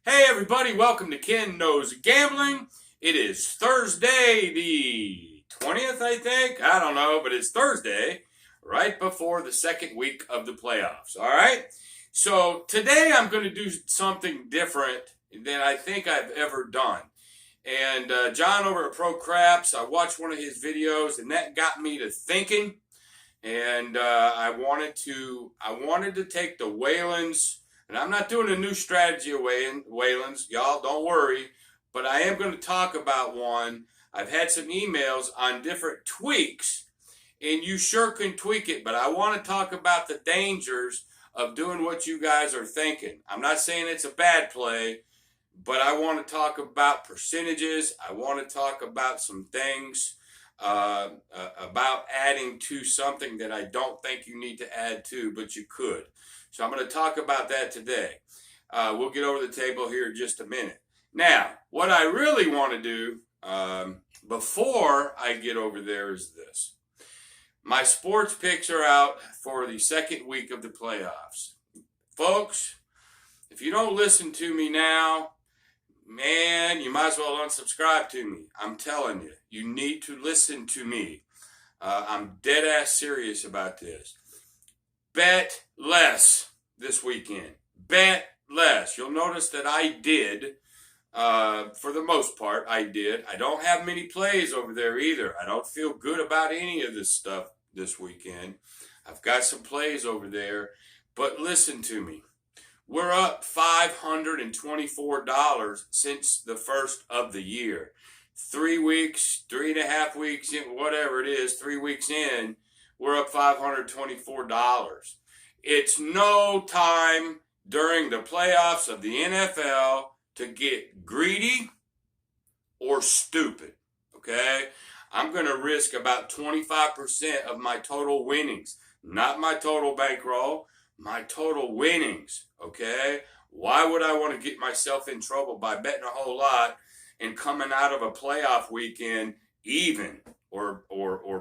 Hey everybody, welcome to Ken Knows Gambling. It is Thursday the 20th, I think. I don't know, but it's Thursday, right before the second week of the playoffs. All right? So today I'm going to do something different than I think I've ever done. And John over at Pro Craps, I watched one of his videos and that got me to thinking. And I wanted to take the Waylon's. And I'm not doing a new strategy of Waylon's. Y'all don't worry. But I am going to talk about one. I've had some emails on different tweaks. And you sure can tweak it. But I want to talk about the dangers of doing what you guys are thinking. I'm not saying it's a bad play. But I want to talk about percentages. I want to talk about some things about adding to something that I don't think you need to add to, but you could. So I'm going to talk about that today. We'll get over the table here in just a minute. Now, what I really want to do before I get over there is this. My sports picks are out for the second week of the playoffs. Folks, if you don't listen to me now, man, you might as well unsubscribe to me. I'm telling you, you need to listen to me. I'm dead ass serious about this. Bet less this weekend. Bet less. You'll notice that I did, for the most part, I did. I don't have many plays over there either. I don't feel good about any of this stuff this weekend. I've got some plays over there, but listen to me. We're up $524 since the first of the year. 3 weeks, 3.5 weeks, whatever it is, 3 weeks in, we're up $524. It's no time during the playoffs of the NFL to get greedy or stupid, okay? I'm going to risk about 25% of my total winnings, not my total bankroll, my total winnings, okay? Why would I want to get myself in trouble by betting a whole lot and coming out of a playoff weekend even or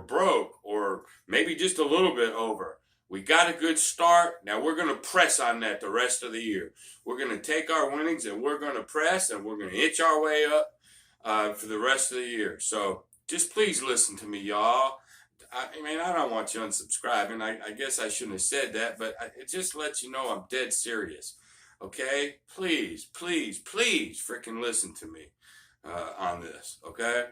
broke or maybe just a little bit over? We got a good start. Now we're going to press on that the rest of the year. We're going to take our winnings and we're going to press and we're going to itch our way up for the rest of the year. So just please listen to me, y'all. I mean, I don't want you unsubscribing. I guess I shouldn't have said that, but it just lets you know I'm dead serious. Okay? Please, please, please freaking listen to me on this. Okay?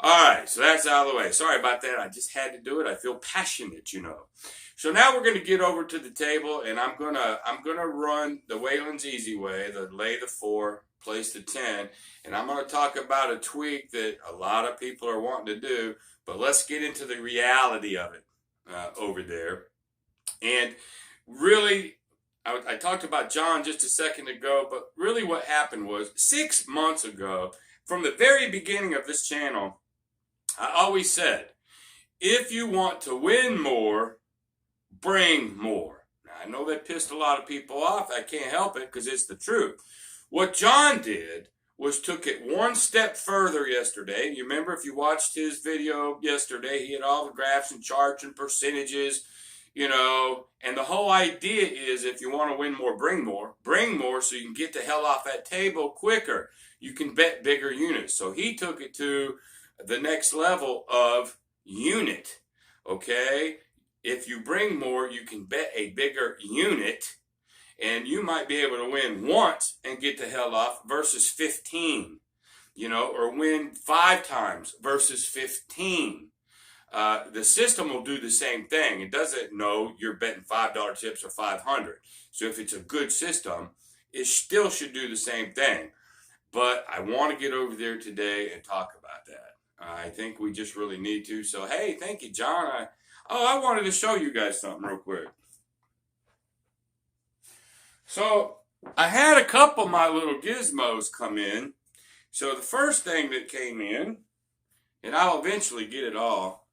All right, so that's out of the way. Sorry about that. I just had to do it. I feel passionate, you know. So now we're going to get over to the table, and I'm gonna run the Waylon's easy way, the lay the 4, place the 10, and I'm going to talk about a tweak that a lot of people are wanting to do. But let's get into the reality of it over there. And really, I talked about John just a second ago, but really what happened was 6 months ago, from the very beginning of this channel, I always said, if you want to win more, bring more. Now, I know that pissed a lot of people off. I can't help it because it's the truth. What John did was took it one step further yesterday. You remember if you watched his video yesterday, he had all the graphs and charts and percentages, you know, and the whole idea is if you want to win more bring more so you can get the hell off that table quicker. You can bet bigger units. So he took it to the next level of unit, okay? If you bring more, you can bet a bigger unit. And you might be able to win once and get the hell off versus 15, you know, or win 5 times versus 15. The system will do the same thing. It doesn't know you're betting $5 chips or 500. So if it's a good system, it still should do the same thing. But I want to get over there today and talk about that. I think we just really need to. So, hey, thank you, John. I wanted to show you guys something real quick. So I had a couple of my little gizmos come in. So the first thing that came in, and I'll eventually get it all.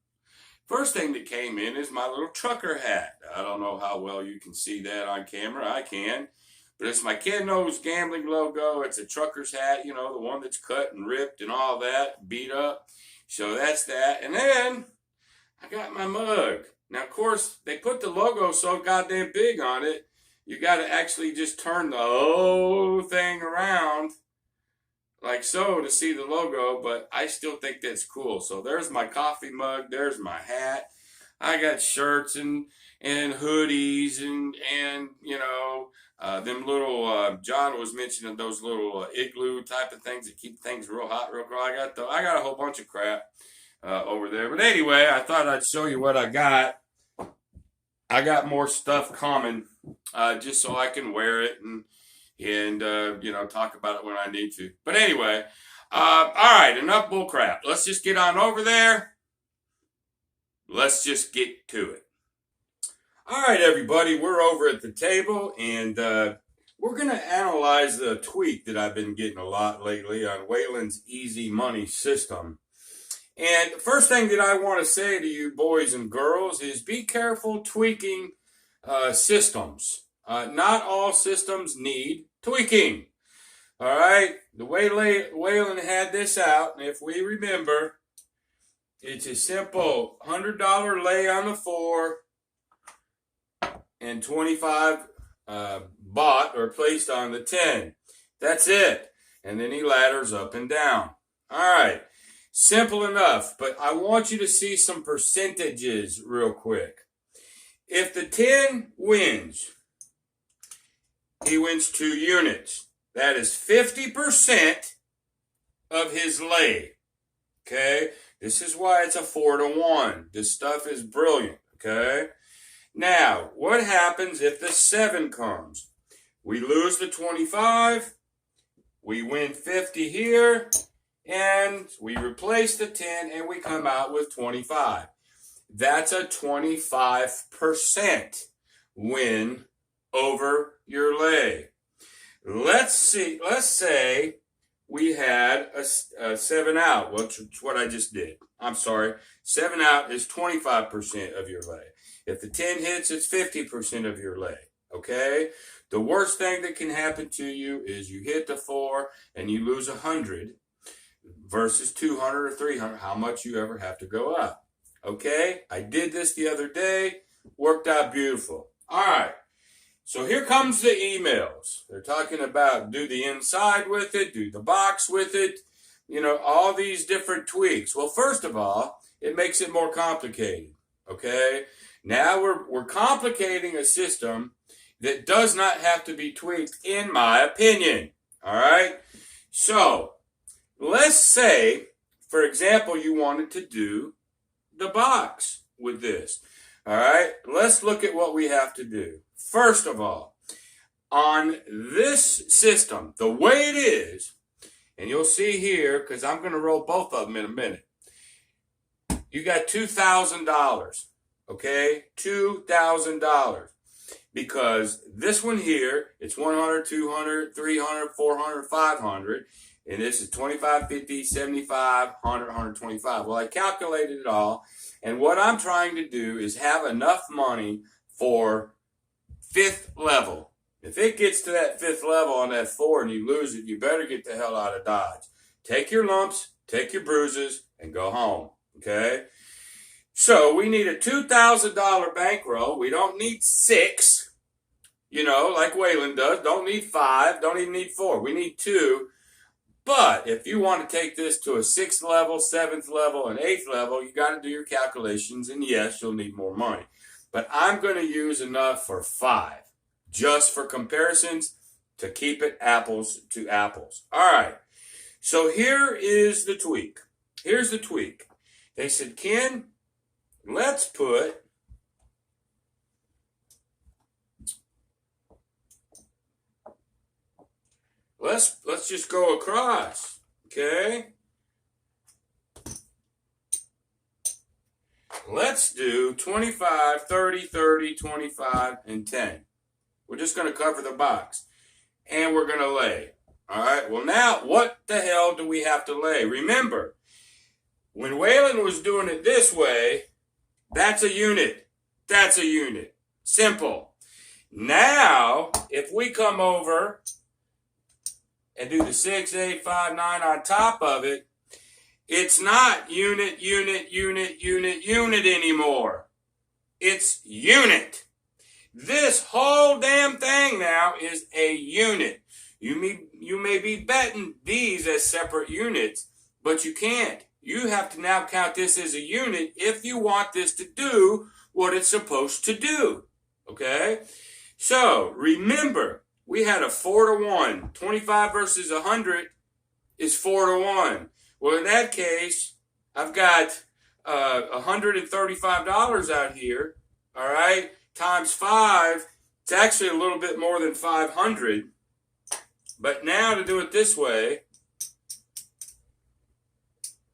First thing that came in is my little trucker hat. I don't know how well you can see that on camera. I can. But it's my Kenknowsgambling logo. It's a trucker's hat, you know, the one that's cut and ripped and all that, beat up. So that's that. And then I got my mug. Now, of course, they put the logo so goddamn big on it. You got to actually just turn the whole thing around like so to see the logo, but I still think that's cool. So there's my coffee mug, there's my hat. I got shirts and hoodies and them little John was mentioning those little igloo type of things that keep things real hot real quick. I got a whole bunch of crap over there. But anyway, I thought I'd show you what I got. I got more stuff coming just so I can wear it and talk about it when I need to. But anyway, all right, enough bull crap. Let's just get on over there. Let's just get to it. All right, everybody, we're over at the table, and we're going to analyze the tweak that I've been getting a lot lately on Waylon's easy money system. And the first thing that I want to say to you boys and girls is be careful tweaking systems. Not all systems need tweaking. All right, the way Waylon had this out, and if we remember, it's a simple $100 lay on the 4 and 25 bought or placed on the 10. That's it. And then he ladders up and down. All right, simple enough, but I want you to see some percentages real quick. If the 10 wins, he wins 2 units. That is 50% of his lay. Okay? This is why it's a 4-to-1. This stuff is brilliant. Okay? Now, what happens if the 7 comes? We lose the 25. We win 50 here. And we replace the 10 and we come out with 25. That's a 25% win over your lay. Let's say we had a 7 out, which is what I just did. I'm sorry. 7 out is 25% of your lay. If the 10 hits, it's 50% of your lay. Okay? The worst thing that can happen to you is you hit the 4 and you lose 100 versus 200 or 300, how much you ever have to go up. Okay? I did this the other day. Worked out beautiful. All right. So here comes the emails. They're talking about do the inside with it, do the box with it, all these different tweaks. Well, first of all, it makes it more complicated, okay? Now we're complicating a system that does not have to be tweaked, in my opinion, all right? So let's say, for example, you wanted to do the box with this, all right? Let's look at what we have to do. First of all, on this system, the way it is, and you'll see here, because I'm going to roll both of them in a minute, you got $2,000, okay? $2,000. Because this one here, it's 100, 200, 300, 400, 500, and this is 25, 50, 75, 100, 125. Well, I calculated it all, and what I'm trying to do is have enough money for 5th level. If it gets to that 5th level on that 4 and you lose it, you better get the hell out of Dodge. Take your lumps, take your bruises, and go home. Okay? So we need a $2,000 bankroll. We don't need 6, like Waylon does. Don't need 5. Don't even need 4. We need 2. But if you want to take this to a 6th level, 7th level, and 8th level, you got to do your calculations. And yes, you'll need more money. But I'm going to use enough for 5, just for comparisons, to keep it apples to apples. All right, so here is the tweak. Here's the tweak. They said, Ken, let's just go across, okay? Let's do 25, 30, 30, 25, and 10. We're just going to cover the box. And we're going to lay. All right. Well, now, what the hell do we have to lay? Remember, when Waylon was doing it this way, that's a unit. That's a unit. Simple. Now, if we come over and do the 6, 8, 5, 9 on top of it, it's not unit, unit, unit, unit, unit anymore. It's unit. This whole damn thing now is a unit. You may be betting these as separate units, but you can't. You have to now count this as a unit if you want this to do what it's supposed to do. Okay? So, remember, we had a 4-to-1. 25 versus 100 is 4-to-1. Well, in that case, I've got $135 out here, all right, times 5. It's actually a little bit more than 500. But now to do it this way,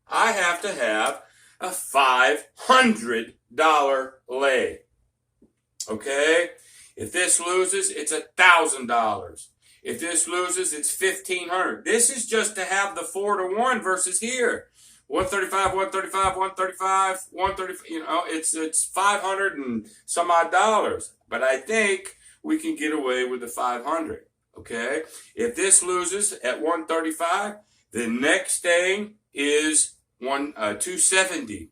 I have to have a $500 lay. Okay? If this loses, it's $1,000. If this loses, it's $1,500. This is just to have the 4-to-1 versus here. 135, 135, 135, 135. You know, it's 500 and some odd dollars. But I think we can get away with the 500. Okay? If this loses at 135, the next thing is 270.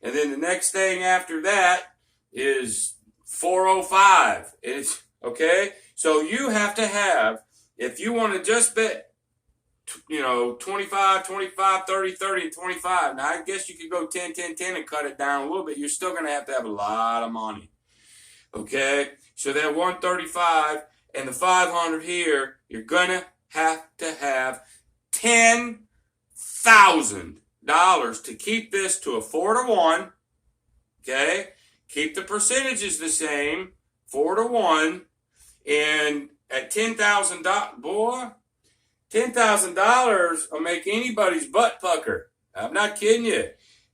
And then the next thing after that is 405. It's okay? So you have to have, if you want to just bet, 25, 25, 30, 30, and 25. Now, I guess you could go 10, 10, 10 and cut it down a little bit. You're still going to have a lot of money. Okay? So that 135 and the 500 here, you're going to have $10,000 to keep this to a 4-to-1. Okay? Keep the percentages the same, 4-to-1. And at $10,000, boy, $10,000 will make anybody's butt pucker. I'm not kidding you.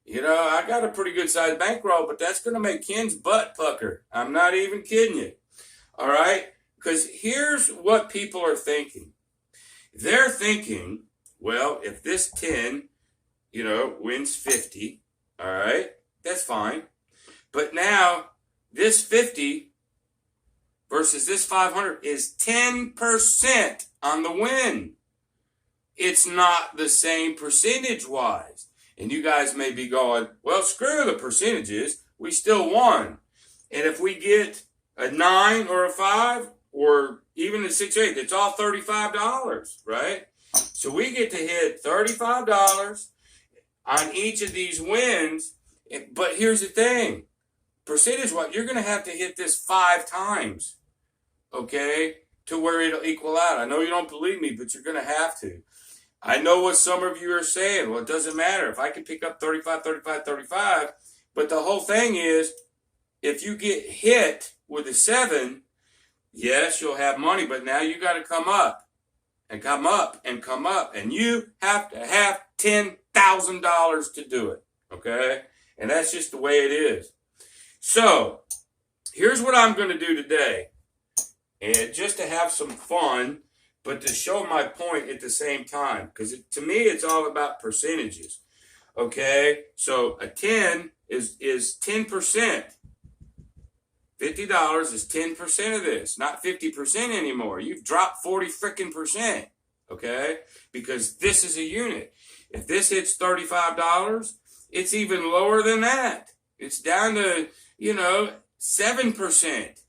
I got a pretty good sized bankroll, but that's going to make Ken's butt pucker. I'm not even kidding you. All right? Because here's what people are thinking. They're thinking, well, if this 10, wins 50, all right, that's fine. But now this 50 versus this 500 is 10% on the win. It's not the same percentage-wise. And you guys may be going, well, screw the percentages. We still won. And if we get a 9 or a 5 or even a 6 or 8, it's all $35, right? So we get to hit $35 on each of these wins. But here's the thing. Percentage-wise, you're going to have to hit this 5 times, okay, to where it'll equal out. I know you don't believe me, but you're going to have to. I know what some of you are saying. Well, it doesn't matter. If I can pick up 35, 35, 35. But the whole thing is, if you get hit with a 7, yes, you'll have money. But now you got to come up and come up and come up. And you have to have $10,000 to do it. Okay? And that's just the way it is. So, here's what I'm going to do today. And just to have some fun, but to show my point at the same time. Because to me, it's all about percentages. Okay? So, a 10 is 10%. $50 is 10% of this. Not 50% anymore. You've dropped 40 freaking percent. Okay? Because this is a unit. If this hits $35, it's even lower than that. It's down to, 7%.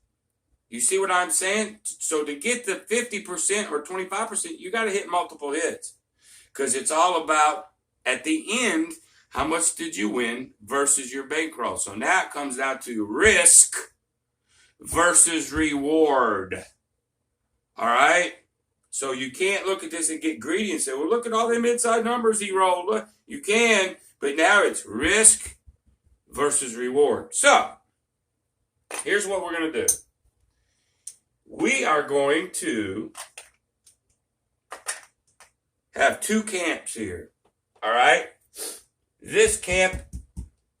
You see what I'm saying? So to get the 50% or 25%, you got to hit multiple hits. Because it's all about, at the end, how much did you win versus your bankroll. So now it comes down to risk versus reward. All right? So you can't look at this and get greedy and say, well, look at all them inside numbers he rolled. Look, you can, but now it's risk versus reward. So, here's what we're going to do. We are going to have 2 camps here. All right? This camp,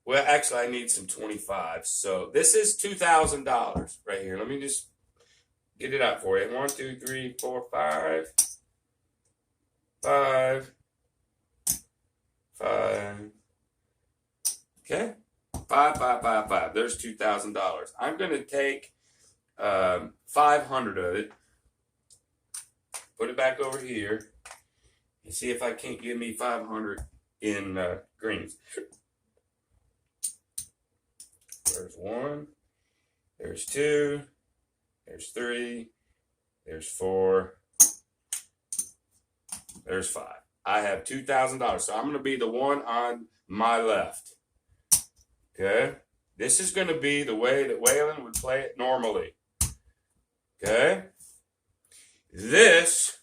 well, actually, I need some 25. So, this is $2,000 right here. Let me just get it out for you. 1, 2, 3, 4, 5. 5. 5. Okay? 5, 5, 5, 5. There's $2,000. I'm going to take 500 of it, put it back over here, and see if I can't give me 500 in greens. There's 1. There's 2. There's 3. There's 4. There's 5. I have $2,000. So I'm going to be the one on my left. Okay? This is going to be the way that Waylon would play it normally. Okay? This,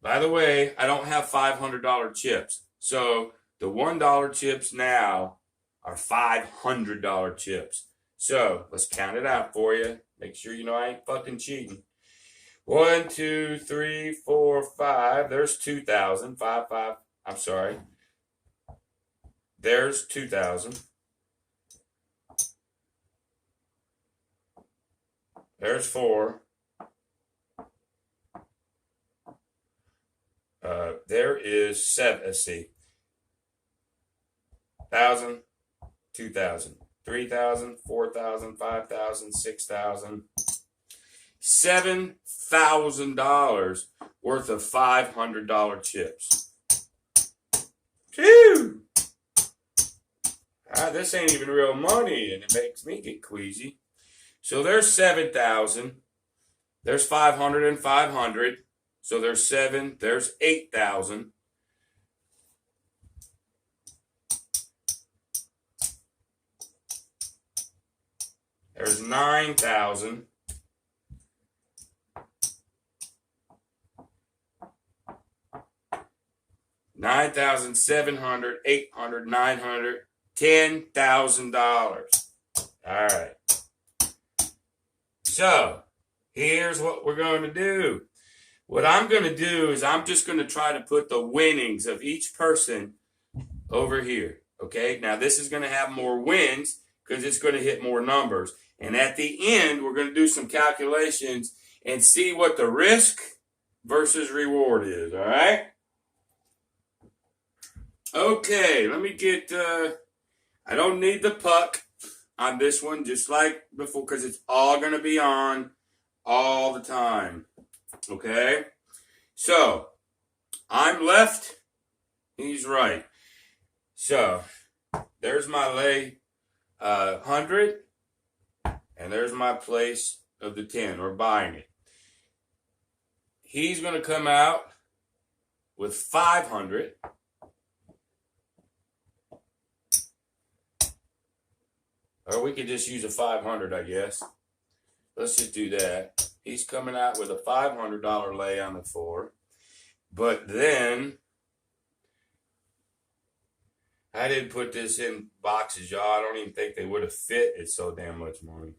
by the way, I don't have $500 chips. So the $1 chips now are $500 chips. So let's count it out for you. Make sure you know I ain't fucking cheating. 1, 2, 3, 4, 5. There's 2,000. 5, 5. I'm sorry. There's 2,000. There's 4. There is 7. Let's see. 1,000, 2,000, 3,000, 4,000, 5,000, 6,000. $7,000 worth of $500 chips. Phew! This ain't even real money, and it makes me get queasy. So there's 7,000. There's 500 and 500. So there's 7. There's 8,000. There's 9,000. $9,700, $800, $900, $10,000. All right. So here's what we're going to do. What I'm going to do is I'm just going to try to put the winnings of each person over here. Okay. Now this is going to have more wins because it's going to hit more numbers. And at the end, we're going to do some calculations and see what the risk versus reward is. All right. Okay, let me get, I don't need the puck on this one, just like before, because it's all going to be on all the time. Okay? So, I'm left, he's right. So, there's my lay 100, and there's my place of the 10. We're buying it. He's going to come out with 500. Or we could just use a 500, I guess. Let's just do that. He's coming out with a $500 lay on the 4. But then, I didn't put this in boxes, y'all. I don't even think they would have fit. It's so damn much money.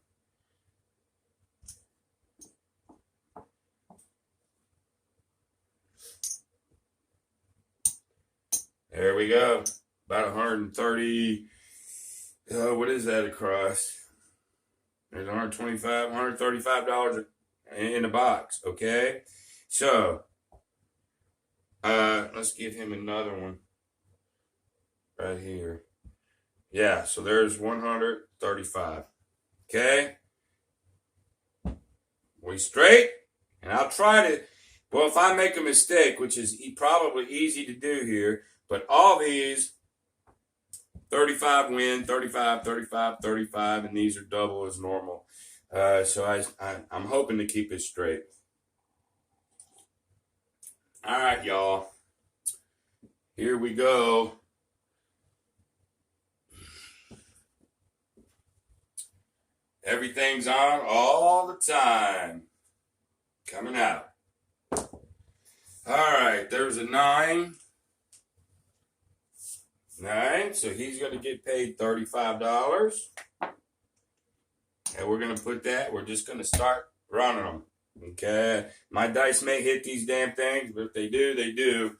There we go. About 130. What is that across? There's $125, $135 in the box, okay? So, let's give him another one right here. Yeah, so there's 135, okay? We straight? And I'll try to, well, if I make a mistake, which is probably easy to do here, but all these 35 win, 35, 35, 35, and these are double as normal. So I'm hoping to keep it straight. All right, y'all. Here we go. Everything's on all the time. Coming out. All right, there's a 9. 9, so he's going to get paid $35. And we're going to put that, we're just going to start running them. Okay? My dice may hit these damn things, but if they do, they do.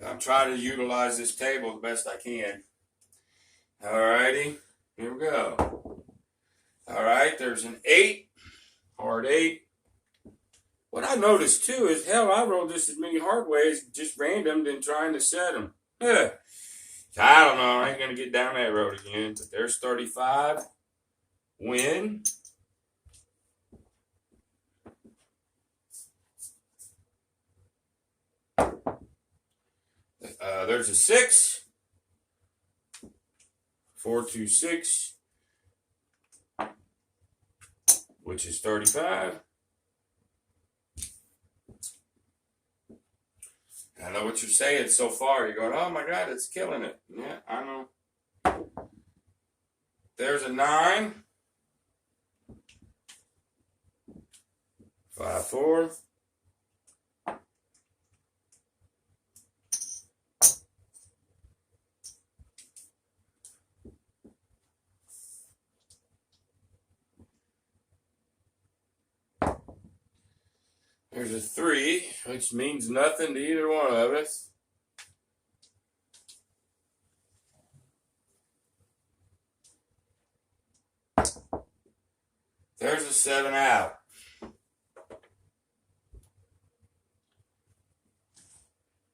I'm trying to utilize this table the best I can. Alrighty, here we go. Alright, there's an 8, hard 8. What I noticed too is, hell, I rolled just as many hard ways, just random, than trying to set them. Yeah. I don't know. I ain't going to get down that road again. But there's 35. Win. There's a 6. 4, 2, 6. which is 35. I know what you're saying so far. You're going, oh my God, it's killing it. Yeah, I know. There's a 9. 5, 4. There's a 3, which means nothing to either one of us. There's a 7 out.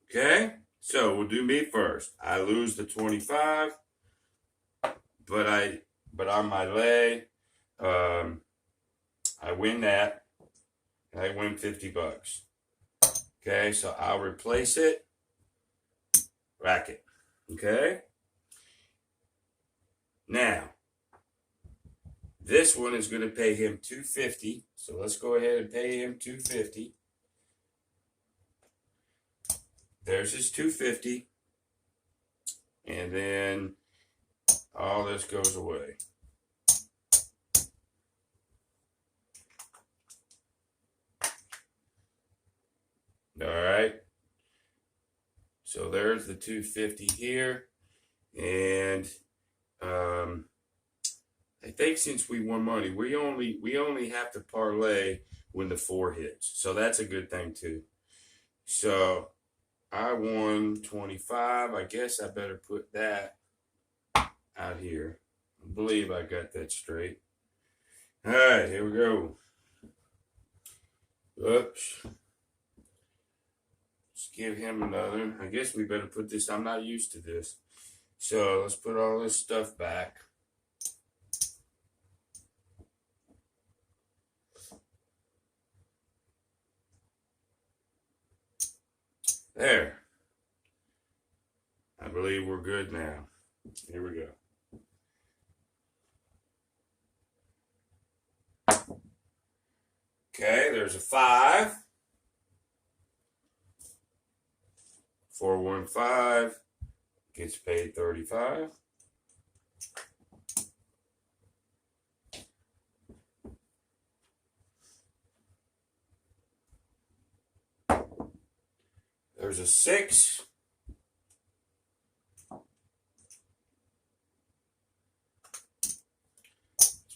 Okay, so we'll do me first. I lose the 25, but on my lay, I win that. I win $50. Okay, so I'll replace it. Rack it. Okay. Now, this one is going to pay him $250. So let's go ahead and pay him $250. There's his $250. And then all this goes away. All right. So there's the $250 here. And I think since we won money, we only have to parlay when the 4 hits. So that's a good thing too. So I won 25. I guess I better put that out here. I believe I got that straight. All right, here we go. Oops. Let's give him another. I guess we better put this. I'm not used to this. So let's put all this stuff back. There. I believe we're good now. Here we go. Okay, there's a 5. 415 gets paid 35. There's a 6.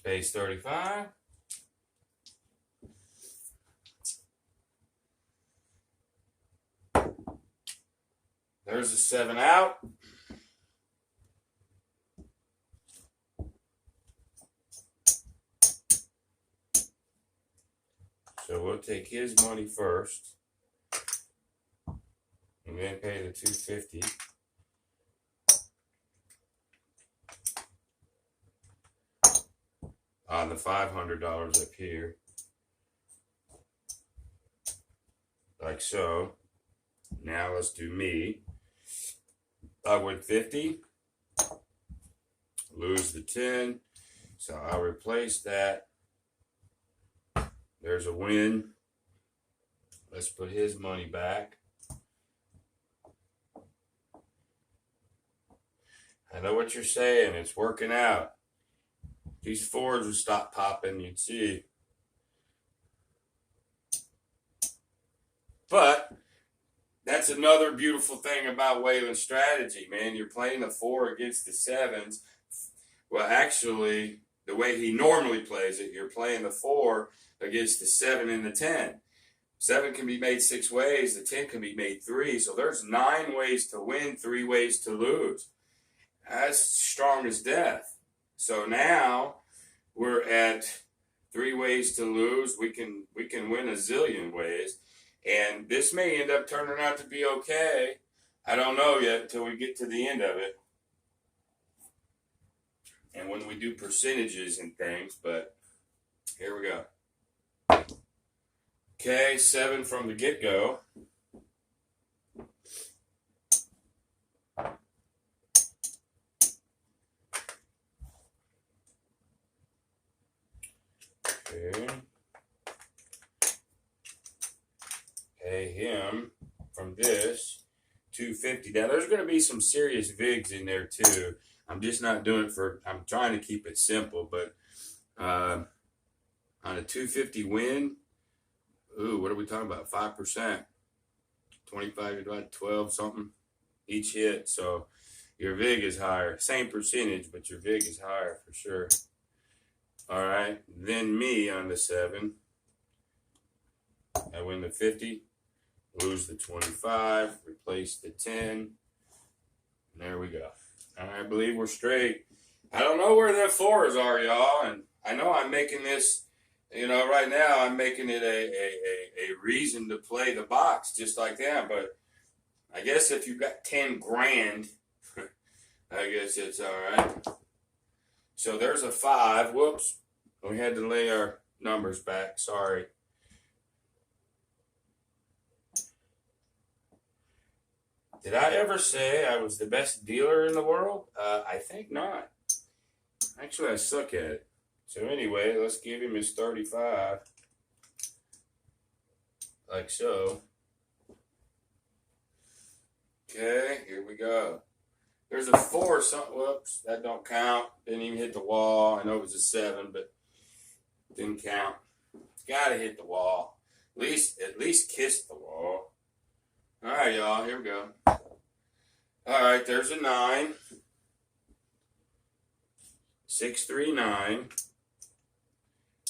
Pays 35. There's a 7 out. So we'll take his money first. And then pay the $250. On the $500 up here. Like so. Now let's do me. I win 50. Lose the 10. So I'll replace that. There's a win. Let's put his money back. I know what you're saying. It's working out. These 4s would stop popping, you'd see. But that's another beautiful thing about Waylon's strategy, man. You're playing the 4 against the 7s. Well, actually, the way he normally plays it, you're playing the 4 against the 7 and the 10. 7 can be made 6 ways. The 10 can be made 3. So there's 9 ways to win, 3 ways to lose. That's strong as death. So now we're at 3 ways to lose. We can win a zillion ways. And this may end up turning out to be okay. I don't know yet until we get to the end of it. And when we do percentages and things, but here we go. Okay, 7 from the get-go. Okay. Pay him from this $250. Now there's going to be some serious VIGs in there too. I'm just not doing it for. I'm trying to keep it simple, but on a 250 win, ooh, what are we talking about? 5%, 25 divided by 12 something each hit. So your VIG is higher. Same percentage, but your VIG is higher for sure. All right. Then me on the 7. I win the 50, lose the 25, replace the 10. And there we go. I believe we're straight. I don't know where the 4s are, y'all. And I know I'm making this, right now I'm making it a reason to play the box just like that. But I guess if you've got 10 grand, I guess it's all right. So there's a 5. Whoops. We had to lay our numbers back. Sorry. Did I ever say I was the best dealer in the world? I think not. Actually, I suck at it. So anyway, let's give him his 35. Like so. Okay, here we go. There's a 4 something. Whoops, that don't count. Didn't even hit the wall. I know it was a 7, but didn't count. Gotta hit the wall. At least kiss the wall. All right, y'all. Here we go. All right, there's a 9. 639.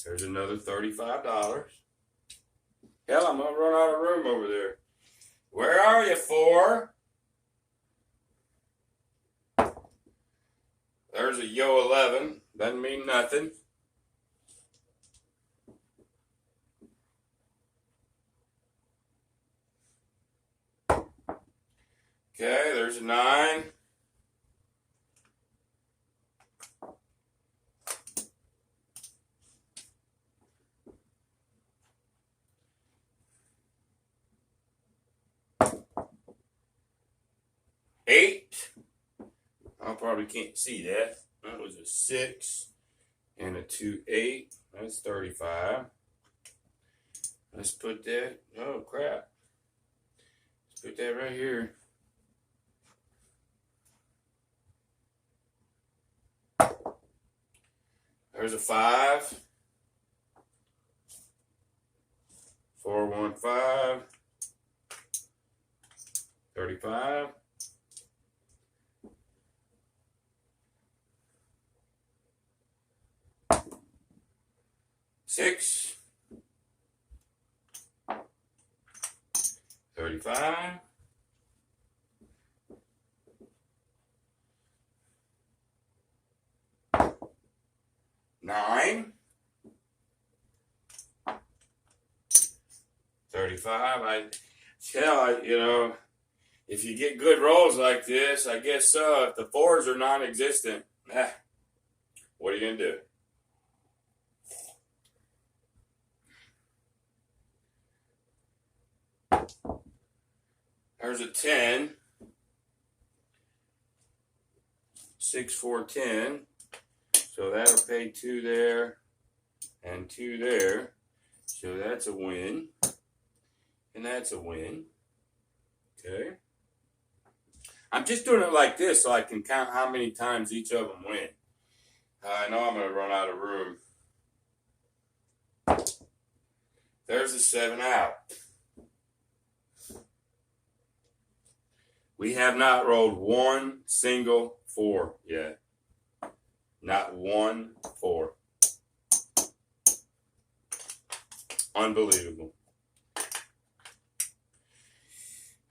There's another $35. Hell, I'm gonna run out of room over there. Where are you, 4? There's a yo 11. Doesn't mean nothing. Okay, there's a 9. Eight. I probably can't see that. That was a 6 and a 2, 8. That's 35. Let's put that. Oh crap. Let's put that right here. There's a 5. 415. 35. 6. 35. 9. 35. If you get good rolls like this, I guess so. If the 4s are non-existent, what are you going to do? There's a 10. 6, 4, 10. So that'll pay 2 there and 2 there. So that's a win. And that's a win. Okay. I'm just doing it like this so I can count how many times each of them win. I know I'm going to run out of room. There's the 7 out. We have not rolled one single 4 yet. Not one 4. Unbelievable.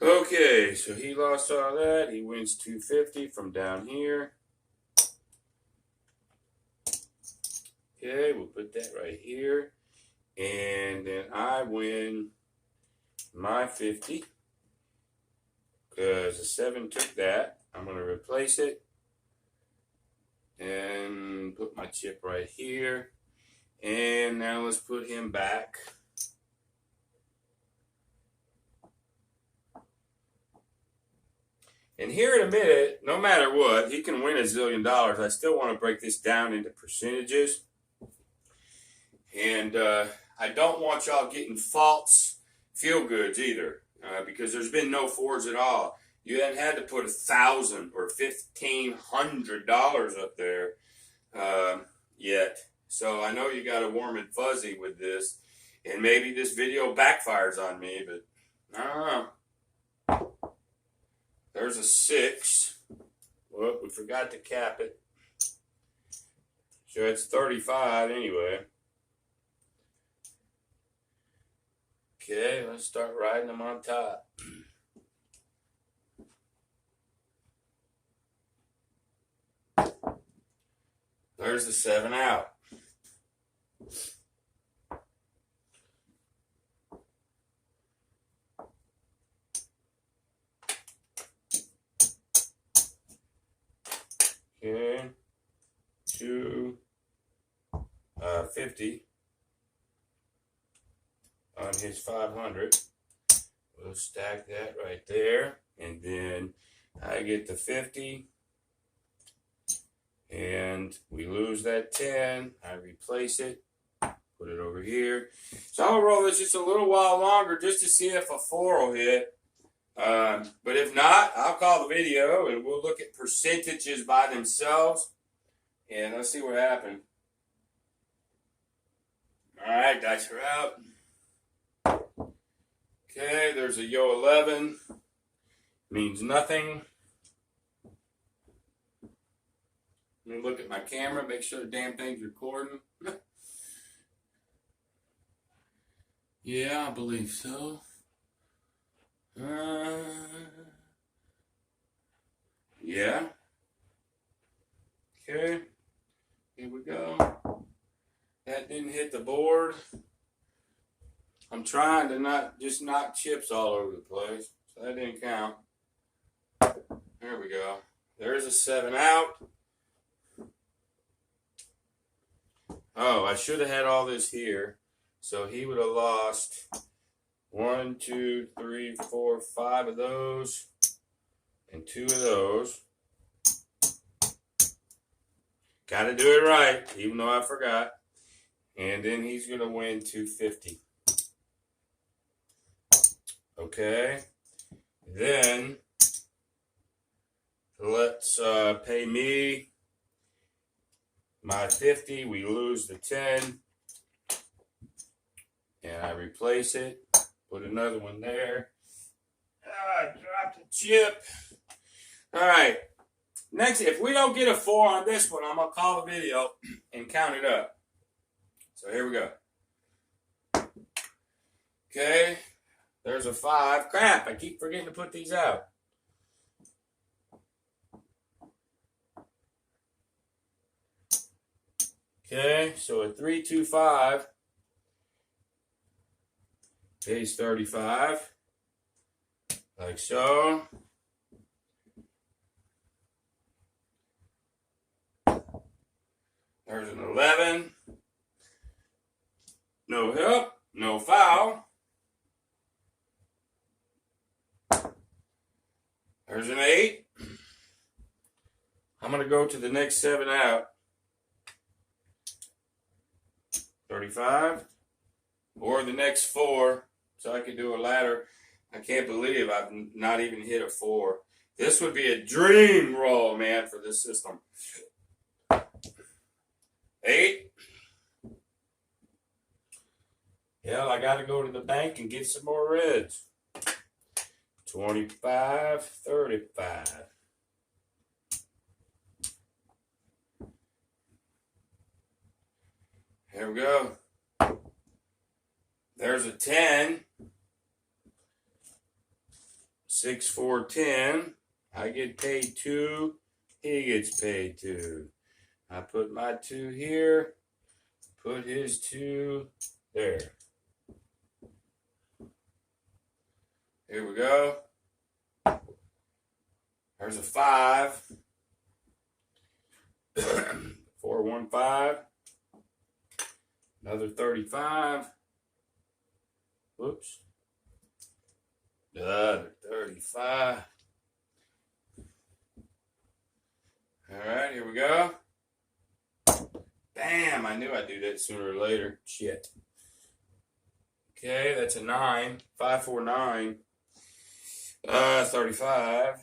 Okay, so he lost all that. He wins 250 from down here. Okay, we'll put that right here. And then I win my 50. Because the 7 took that. I'm going to replace it. And put my chip right here. And now let's put him back. And here in a minute, no matter what, he can win $1 zillion. I still want to break this down into percentages. And I don't want y'all getting false feel goods either, because there's been no fours at all. You haven't had to put $1,000 or $1,500 up there yet. So I know you got a warm and fuzzy with this, and maybe this video backfires on me, but I don't know. There's a 6. Well, we forgot to cap it. So it's 35 anyway. Okay, let's start riding them on top. There's the 7 out. Okay, 250 on his 500. We'll stack that right there, and then I get the 50, and we lose that 10. I replace it, put it over here. So I'll roll this just a little while longer just to see if a 4 will hit. But if not, I'll call the video and we'll look at percentages by themselves, and let's see what happened. All right, dice are out. Okay, there's a yo 11. Means nothing. Let me look at my camera, make sure the damn thing's recording. Yeah, I believe so. Yeah. Okay. Here we go. That didn't hit the board. I'm trying to not just knock chips all over the place. So that didn't count. There we go. There's a 7 out. Oh, I should have had all this here. So he would have lost 1, 2, 3, 4, 5 of those, and 2 of those. Got to do it right, even though I forgot. And then he's going to win 250. Okay. Then let's pay me my 50. We lose the 10. And I replace it. Put another one there. I dropped a chip. All right. Next, if we don't get a 4 on this one, I'm going to call the video and count it up. So here we go. Okay. There's a 5. Crap, I keep forgetting to put these out. Okay, so a 3, 2, 5 pays 35. Like so. There's an 11. No help, no foul. There's an 8. I'm going to go to the next 7 out. 35. Or the next 4. So I could do a ladder. I can't believe I've not even hit a 4. This would be a dream roll, man, for this system. 8. Hell, I got to go to the bank and get some more reds. 25, 35. Here we go. There's a 10. 6, 4, 10. I get paid 2. He gets paid 2. I put my 2 here. Put his 2 there. Here we go. There's a 5. 4, 1, 5. Another 35. Whoops. Another 35. All right, here we go. Bam! I knew I'd do that sooner or later. Shit. Okay, that's a 9. 5, 4, 9. 35.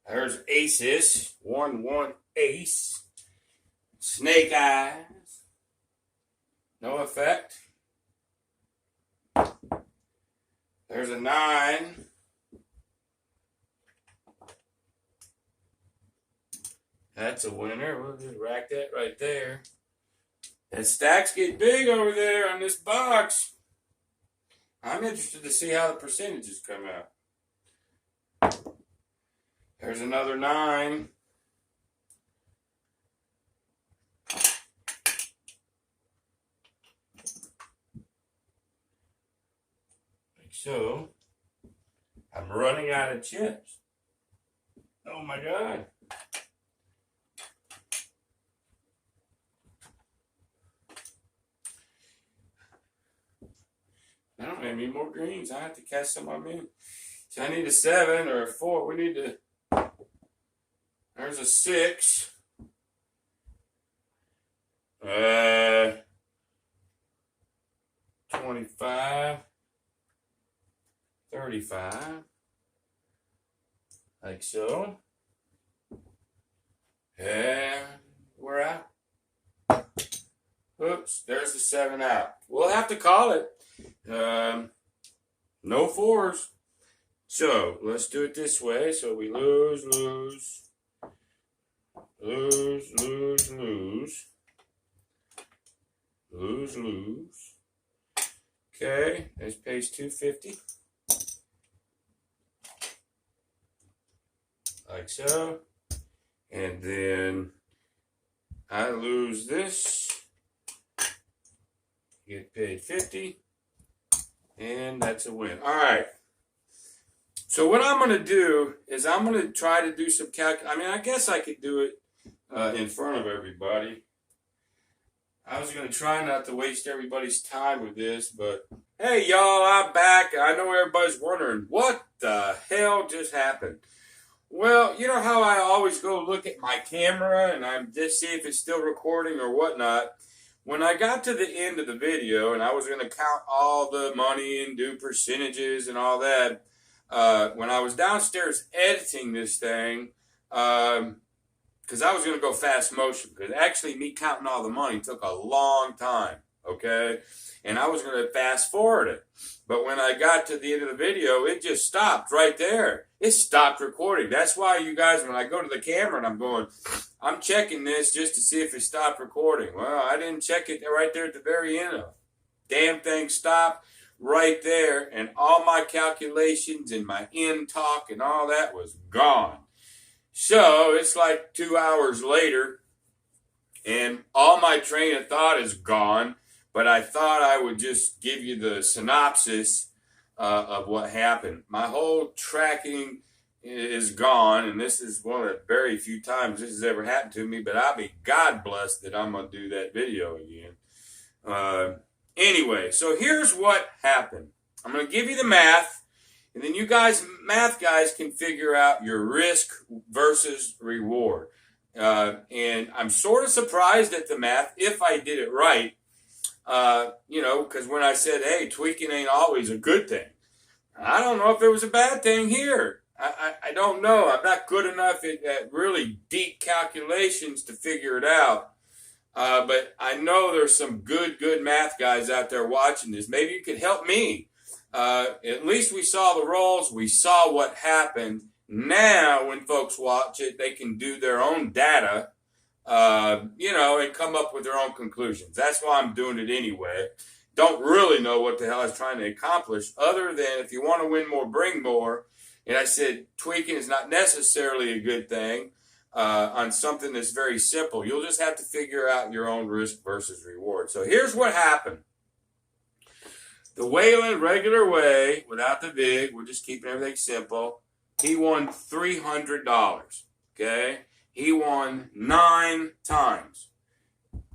There's aces. 1, 1, ace. Snake eyes. No effect. There's a 9. That's a winner. We'll just rack that right there. That stacks get big over there on this box. I'm interested to see how the percentages come out. There's another 9. Like so. I'm running out of chips. Oh my God. I don't have any more greens. I have to catch some of them in. So I need a 7 or a 4. We need to. There's a 6. 25. 35. Like so. And we're out. Oops, there's the 7 out. We'll have to call it. No 4s. So let's do it this way. So we lose, lose, lose, lose, lose, lose, lose. Okay, there's page 250. Like so. And then I lose this. Get paid 50. And that's a win. All right. So what I'm going to do is I'm going to try to do some I guess I could do it in front of everybody. I was going to try not to waste everybody's time with this, but hey, y'all, I'm back. I know everybody's wondering, what the hell just happened? Well, you know how I always go look at my camera and I just see if it's still recording or whatnot. When I got to the end of the video and I was going to count all the money and do percentages and all that, when I was downstairs editing this thing, because I was going to go fast motion, because actually me counting all the money took a long time, okay? And I was going to fast forward it. But when I got to the end of the video, it just stopped right there. It stopped recording. That's why you guys, when I go to the camera and I'm checking this just to see if it stopped recording. Well, I didn't check it right there at the very end of it. Damn thing stopped right there, and all my calculations and my end talk and all that was gone. So it's like 2 hours later, and all my train of thought is gone, but I thought I would just give you the synopsis of what happened. My whole tracking is gone, and this is one of the very few times this has ever happened to me, but I'll be God blessed that I'm going to do that video again. Anyway, so here's what happened. I'm going to give you the math, and then you guys, math guys, can figure out your risk versus reward. And I'm sort of surprised at the math if I did it right, because when I said, hey, tweaking ain't always a good thing, I don't know if it was a bad thing here. I don't know. I'm not good enough at really deep calculations to figure it out. But I know there's some good math guys out there watching this. Maybe you could help me. At least we saw the rolls. We saw what happened. Now, when folks watch it, they can do their own data, and come up with their own conclusions. That's why I'm doing it anyway. Don't really know what the hell I was trying to accomplish, other than if you want to win more, bring more. And I said tweaking is not necessarily a good thing. On something that's very simple. You'll just have to figure out your own risk versus reward. So here's what happened. The Waylon regular way, without the vig, we're just keeping everything simple. He won $300, okay? He won 9 times.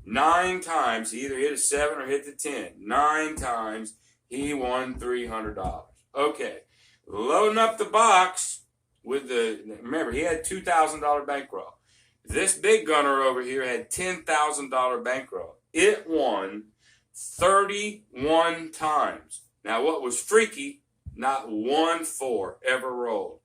9 times. He either hit a 7 or hit the 10. 9 times. He won $300. Okay, loading up the box with remember, he had $2,000 bankroll. This big gunner over here had $10,000 bankroll. It won 31 times. Now, what was freaky, not 1-4 ever rolled.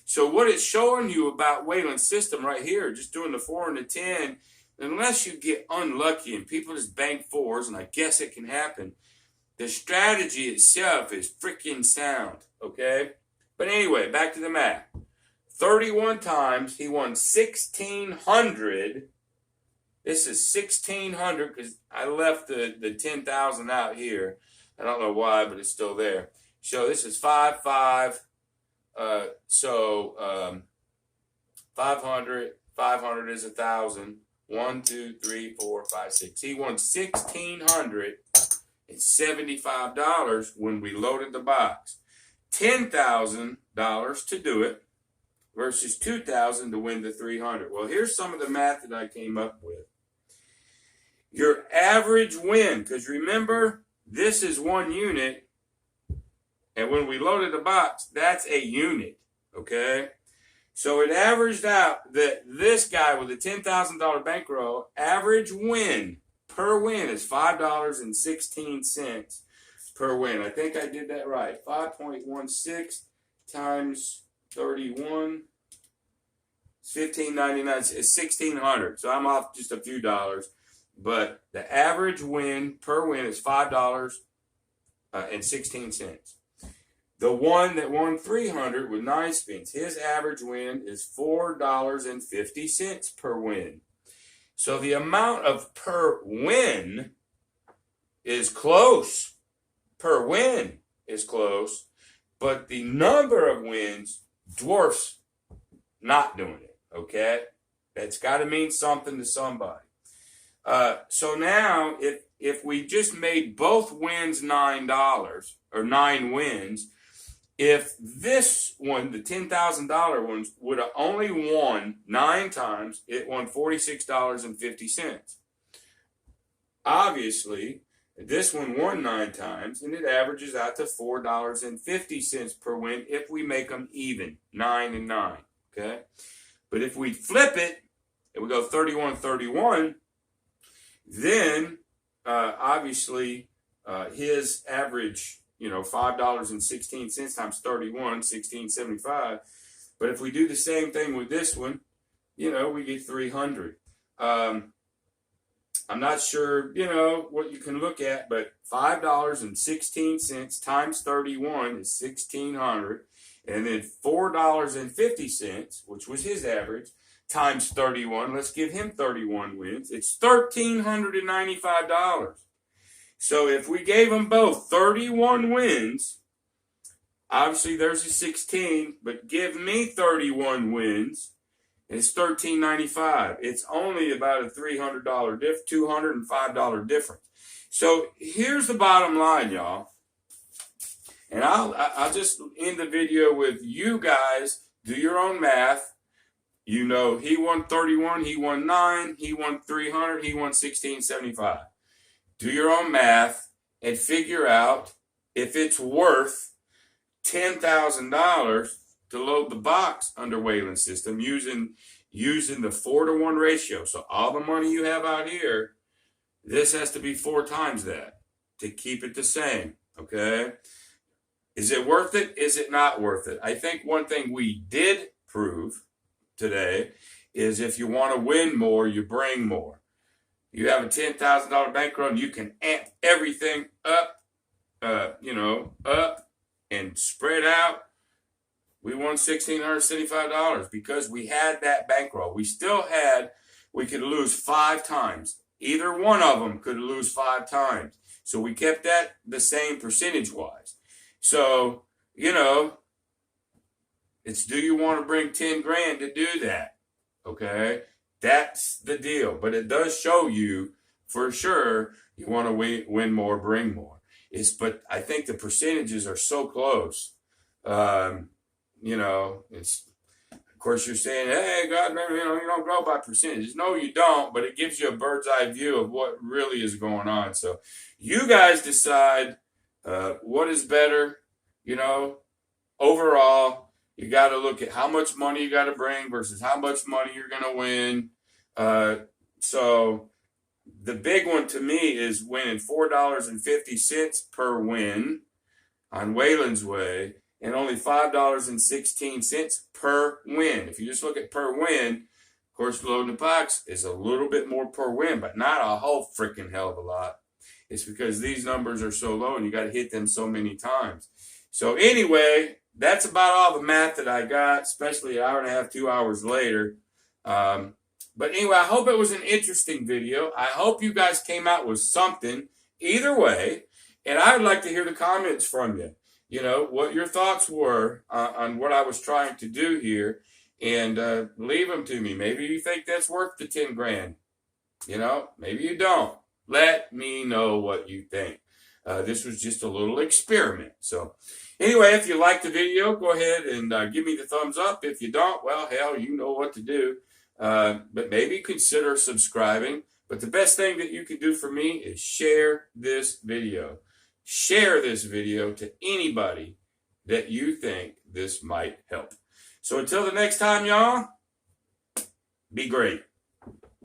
So what it's showing you about Waylon's system right here, just doing the 4 and the 10, unless you get unlucky and people just bank 4s, and I guess it can happen, the strategy itself is freaking sound, okay? But anyway, back to the math. 31 times, he won 1,600. This is 1,600 because I left the 10,000 out here. I don't know why, but it's still there. So this is 5, 5. 500. 500 is 1,000. 1, 2, 3, 4, 5, 6. He won $1,675 when we loaded the box. $10,000 to do it versus $2,000 to win the 300. Well, here's some of the math that I came up with. Your average win, because remember, this is 1 unit, and when we loaded the box, that's a unit, okay? So it averaged out that this guy with a $10,000 bankroll, average win per win is $5.16 per win. I think I did that right. 5.16 times 31 is $15.99. It's $1,600. So I'm off just a few dollars. But the average win per win is $5.16. The one that won 300 with 9 spins, his average win is $4.50 per win. So the amount of per win is close. Per win is close, but the number of wins dwarfs not doing it, okay? That's got to mean something to somebody. So now, if we just made both wins $9, or 9 wins, if this one, the $10,000 ones, would have only won 9 times, it won $46.50. Obviously, this one won 9 times, and it averages out to $4.50 per win if we make them even, 9 and 9, okay? But if we flip it, and we go 31-31, then obviously his average, $5.16 times 31, $16.75. But if we do the same thing with this one, we get 300. I'm not sure, what you can look at, but $5.16 times 31 is 1,600. And then $4.50, which was his average, times 31. Let's give him 31 wins. It's $1,395. So if we gave them both 31 wins, obviously there's a 16, but give me 31 wins, it's $1,395. It's only about a $300 $205 difference. So here's the bottom line, y'all. And I'll just end the video with you guys do your own math. He won 31, he won 9, he won 300, he won 1,675. Do your own math and figure out if it's worth $10,000 to load the box under Waylon's system using the 4-to-1 ratio. So all the money you have out here, this has to be 4 times that to keep it the same, okay? Is it worth it? Is it not worth it? I think one thing we did prove today is if you want to win more, you bring more. You have a $10,000 bankroll and you can amp everything up, up and spread out. We won $1,675 because we had that bankroll. We could lose 5 times. Either one of them could lose 5 times. So we kept that the same percentage-wise. So, it's do you want to bring 10 grand to do that? Okay? That's the deal. But it does show you, for sure, you want to win more, bring more. But I think the percentages are so close. Of course, you're saying, hey, God, you don't go by percentages. No, you don't, but it gives you a bird's eye view of what really is going on. So you guys decide What is better? You know, overall, you got to look at how much money you got to bring versus how much money you're going to win. So the big one to me is winning $4.50 per win on Waylon's Way and only $5.16 per win. If you just look at per win, of course, loading the box is a little bit more per win, but not a whole freaking hell of a lot. It's because these numbers are so low and you got to hit them so many times. So anyway, that's about all the math that I got, especially an hour and a half, 2 hours later. But anyway, I hope it was an interesting video. I hope you guys came out with something either way. And I would like to hear the comments from you. You know, what your thoughts were on what I was trying to do here. And leave them to me. Maybe you think that's worth the 10 grand. You know, maybe you don't. Let me know what you think. This was just a little experiment. So anyway, if you liked the video, go ahead and give me the thumbs up. If you don't, well, hell, you know what to do. But maybe consider subscribing. But the best thing that you can do for me is share this video. Share this video to anybody that you think this might help. So until the next time, y'all, be great.